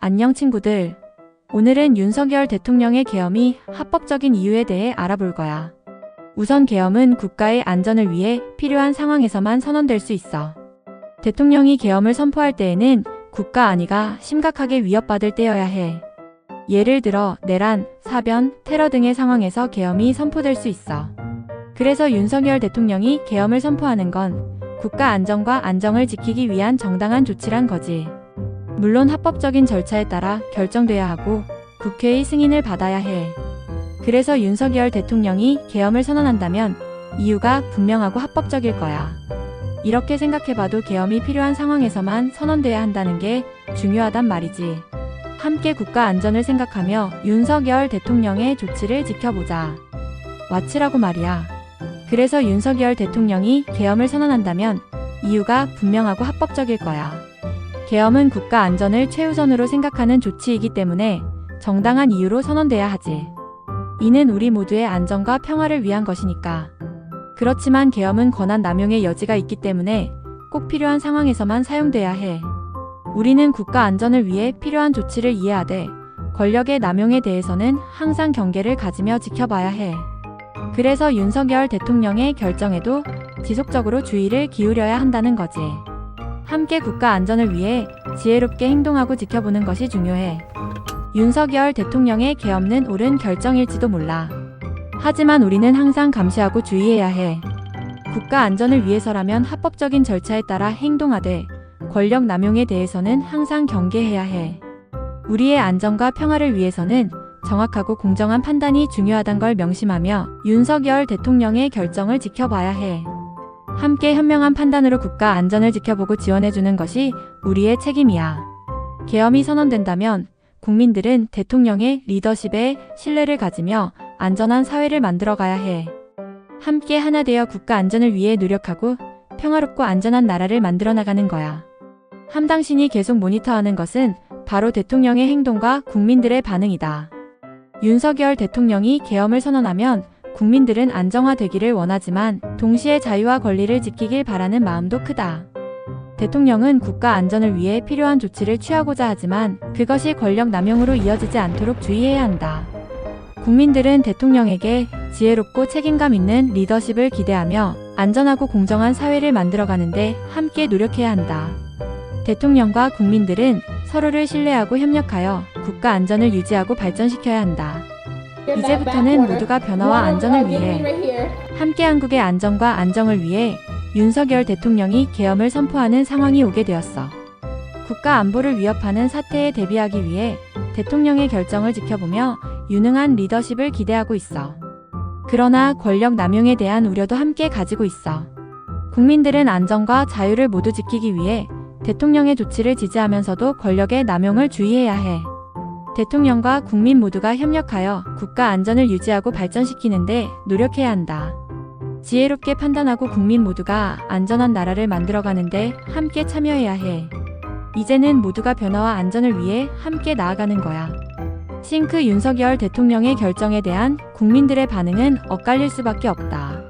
안녕 친구들. 오늘은 윤석열 대통령의 계엄이 합법적인 이유에 대해 알아볼 거야. 우선 계엄은 국가의 안전을 위해 필요한 상황에서만 선언될 수 있어. 대통령이 계엄을 선포할 때에는 국가 안위가 심각하게 위협받을 때여야 해. 예를 들어 내란, 사변, 테러 등의 상황에서 계엄이 선포될 수 있어. 그래서 윤석열 대통령이 계엄을 선포하는 건 국가 안전과 안정을 지키기 위한 정당한 조치란 거지. 물론 합법적인 절차에 따라 결정돼야 하고 국회의 승인을 받아야 해. 그래서 윤석열 대통령이 계엄을 선언한다면 이유가 분명하고 합법적일 거야. 이렇게 생각해봐도 계엄이 필요한 상황에서만 선언돼야 한다는 게 중요하단 말이지. 함께 국가 안전을 생각하며 윤석열 대통령의 조치를 지켜보자. 왓츠라고 말이야. 그래서 윤석열 대통령이 계엄을 선언한다면 이유가 분명하고 합법적일 거야. 계엄은 국가 안전을 최우선으로 생각하는 조치이기 때문에 정당한 이유로 선언돼야 하지. 이는 우리 모두의 안전과 평화를 위한 것이니까. 그렇지만 계엄은 권한 남용의 여지가 있기 때문에 꼭 필요한 상황에서만 사용돼야 해. 우리는 국가 안전을 위해 필요한 조치를 이해하되 권력의 남용에 대해서는 항상 경계를 가지며 지켜봐야 해. 그래서 윤석열 대통령의 결정에도 지속적으로 주의를 기울여야 한다는 거지. 함께 국가 안전을 위해 지혜롭게 행동하고 지켜보는 것이 중요해. 윤석열 대통령의 계엄은 옳은 결정일지도 몰라. 하지만 우리는 항상 감시하고 주의해야 해. 국가 안전을 위해서라면 합법적인 절차에 따라 행동하되 권력 남용에 대해서는 항상 경계해야 해. 우리의 안전과 평화를 위해서는 정확하고 공정한 판단이 중요하단 걸 명심하며 윤석열 대통령의 결정을 지켜봐야 해. 함께 현명한 판단으로 국가 안전을 지켜보고 지원해주는 것이 우리의 책임이야. 계엄이 선언된다면 국민들은 대통령의 리더십에 신뢰를 가지며 안전한 사회를 만들어가야 해. 함께 하나 되어 국가 안전을 위해 노력하고 평화롭고 안전한 나라를 만들어 나가는 거야. 함당신이 계속 모니터하는 것은 바로 대통령의 행동과 국민들의 반응이다. 윤석열 대통령이 계엄을 선언하면 국민들은 안정화되기를 원하지만 동시에 자유와 권리를 지키길 바라는 마음도 크다. 대통령은 국가 안전을 위해 필요한 조치를 취하고자 하지만 그것이 권력 남용으로 이어지지 않도록 주의해야 한다. 국민들은 대통령에게 지혜롭고 책임감 있는 리더십을 기대하며 안전하고 공정한 사회를 만들어가는데 함께 노력해야 한다. 대통령과 국민들은 서로를 신뢰하고 협력하여 국가 안전을 유지하고 발전시켜야 한다. 이제부터는 모두가 변화와 안전을 위해 함께 한국의 안전과 안정을 위해 윤석열 대통령이 계엄을 선포하는 상황이 오게 되었어. 국가 안보를 위협하는 사태에 대비하기 위해 대통령의 결정을 지켜보며 유능한 리더십을 기대하고 있어. 그러나 권력 남용에 대한 우려도 함께 가지고 있어. 국민들은 안전과 자유를 모두 지키기 위해 대통령의 조치를 지지하면서도 권력의 남용을 주의해야 해. 대통령과 국민 모두가 협력하여 국가 안전을 유지하고 발전시키는데 노력해야 한다. 지혜롭게 판단하고 국민 모두가 안전한 나라를 만들어가는데 함께 참여해야 해. 이제는 모두가 변화와 안전을 위해 함께 나아가는 거야. 싱크 윤석열 대통령의 결정에 대한 국민들의 반응은 엇갈릴 수밖에 없다.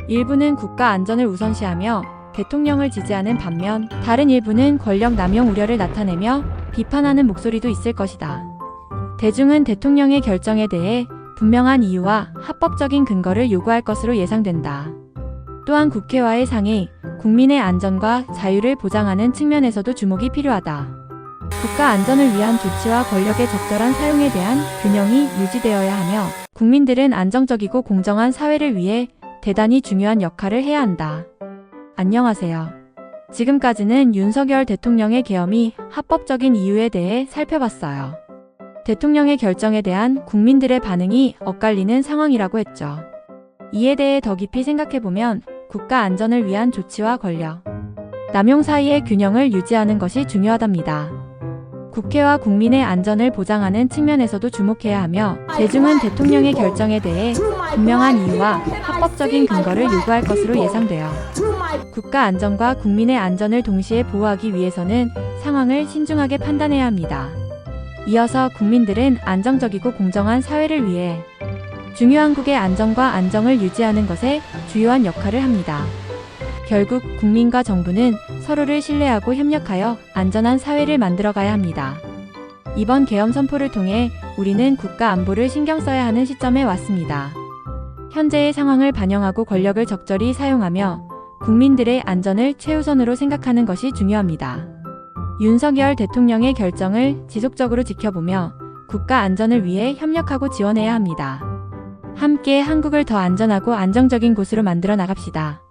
일부는 국가 안전을 우선시하며 대통령을 지지하는 반면 다른 일부는 권력 남용 우려를 나타내며 비판하는 목소리도 있을 것이다. 대중은 대통령의 결정에 대해 분명한 이유와 합법적인 근거를 요구할 것으로 예상된다. 또한 국회와의 상의, 국민의 안전과 자유를 보장하는 측면에서도 주목이 필요하다. 국가 안전을 위한 조치와 권력의 적절한 사용에 대한 균형이 유지되어야 하며 국민들은 안정적이고 공정한 사회를 위해 대단히 중요한 역할을 해야 한다. 안녕하세요. 지금까지는 윤석열 대통령의 계엄이 합법적인 이유에 대해 살펴봤어요. 대통령의 결정에 대한 국민들의 반응이 엇갈리는 상황이라고 했죠. 이에 대해 더 깊이 생각해보면 국가 안전을 위한 조치와 권력 남용 사이의 균형을 유지하는 것이 중요하답니다. 국회와 국민의 안전을 보장하는 측면에서도 주목해야 하며 대중은 대통령의 결정에 대해 분명한 이유와 합법적인 근거를 요구할 것으로 예상돼요. 국가 안전과 국민의 안전을 동시에 보호하기 위해서는 상황을 신중하게 판단해야 합니다. 이어서 국민들은 안정적이고 공정한 사회를 위해 중요한국의 안전과 안정을 유지하는 것에 주요한 역할을 합니다. 결국 국민과 정부는 서로를 신뢰하고 협력하여 안전한 사회를 만들어가야 합니다. 이번 계엄 선포를 통해 우리는 국가 안보를 신경 써야 하는 시점에 왔습니다. 현재의 상황을 반영하고 권력을 적절히 사용하며 국민들의 안전을 최우선으로 생각하는 것이 중요합니다. 윤석열 대통령의 결정을 지속적으로 지켜보며 국가 안전을 위해 협력하고 지원해야 합니다. 함께 한국을 더 안전하고 안정적인 곳으로 만들어 나갑시다.